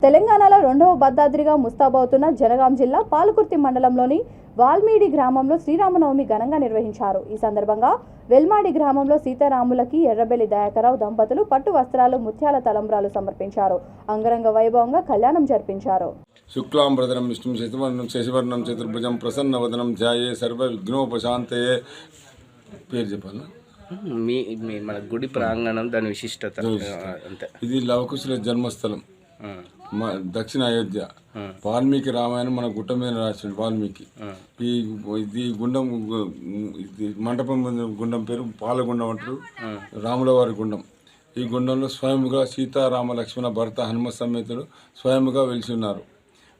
తెలంగాణలో రెండవ భద్రాద్రిగా ముస్తాబవుతున్న జనగాం జిల్లా పాలకుర్తి మండలంలోని వాల్మీడి గ్రామంలో శ్రీరామనవమి ఘనంగా నిర్వహించారు. ఈ సందర్భంగా వెల్మాడి గ్రామంలో సీతారాములకి ఎర్రబెల్లి దయాకరరావు దంపతులు పట్టు వస్త్రాలు, ముత్యాల తలంబ్రాలు సమర్పించారు. అంగరంగ వైభవంగా కళ్యాణం జరిపించారు. శుక్లాంబరధరం విష్ణుం శశివర్ణం చతుర్భుజం ప్రసన్నవదనం ధ్యాయే సర్వ విఘ్నోపశాంతయే. పేరు చెప్పాలా? మన గుడి ప్రాంగణం, దాని విశిష్టత అంతే. ఇది లవకుశుల జన్మస్థలం, దక్షిణ అయోధ్య. వాల్మీకి రామాయణం మన గుట్ట మీద రాసిండు వాల్మీకి. ఇది గుండం, ఇది మండపం గుండం పేరు పాలగుండం అంటారు, రాముల వారి గుండం. ఈ గుండంలో స్వయముగా సీతారామ లక్ష్మణ భరత హనుమ సమేతుడు స్వయముగా వెలిసి ఉన్నారు.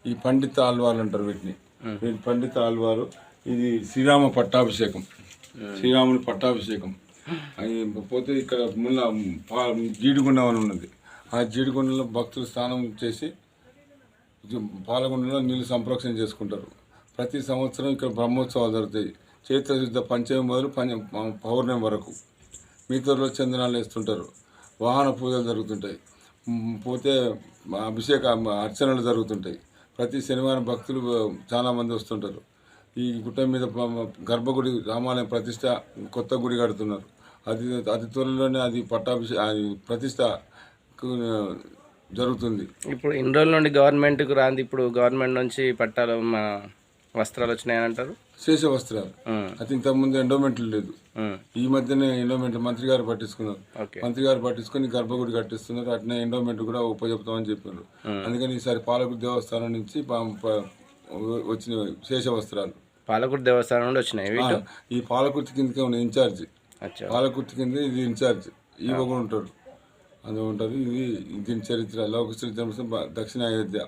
ఈ పండిత ఆల్వారు అంటారు వీటిని. పండిత ఆల్వారు. ఇది శ్రీరామ పట్టాభిషేకం, శ్రీరాముని పట్టాభిషేకం. పోతే ఇక్కడ మున్న జీడిగుండం అని ఉన్నది. ఆ జీడిగుండంలో భక్తులు స్నానం చేసి పాలగుండంలో నీళ్లు సంప్రోక్షణ చేసుకుంటారు. ప్రతి సంవత్సరం ఇక్కడ బ్రహ్మోత్సవాలు జరుగుతాయి. చైత్రశుద్ధ పంచమి మొదలు పౌర్ణమి వరకు. మిగతాలో చందనాలు వేస్తుంటారు. వాహన పూజలు జరుగుతుంటాయి. పోతే అభిషేక అర్చనలు జరుగుతుంటాయి. ప్రతి శనివారం భక్తులు చాలామంది వస్తుంటారు. ఈ గుట్ట మీద గర్భగుడి రామాలయం ప్రతిష్ట, కొత్త గుడి కడుతున్నారు. అతి త్వరలోనే అది ప్రతిష్ట జరుగుతుంది. ఇప్పుడు ఇన్ని రోజుల నుండి గవర్నమెంట్కి రాంది, ఇప్పుడు గవర్నమెంట్ నుంచి పట్టాలు వస్త్రాలు వచ్చినాయని అంటారు. శేష వస్త్రాలు. అది ఇంతకుముందు ఎండోమెంట్లు లేదు. ఈ మధ్యనే ఎండోమెంట్ మంత్రి గారు పట్టించుకున్నారు. మంత్రి గారు పట్టించుకుని గర్భగుడి కట్టిస్తున్నారు. అట్నే ఎండోమెంట్ కూడా ఉపజెప్తామని చెప్పారు. అందుకని ఈసారి పాలకుర్తి దేవస్థానం నుంచి వచ్చిన శేష వస్త్రాలు పాలకుర్తి దేవస్థానం నుండి వచ్చినాయి. ఈ పాలకుర్తి కిందకే ఉన్నాయి ఇన్ఛార్జి. పాలకుర్తి కింద ఇది ఇన్ఛార్జ్ ఈవో కూడా ఉంటాడు, అందులో ఉంటారు. ఇది దీని చరిత్ర లవకుశ దక్షిణ అయోధ్య.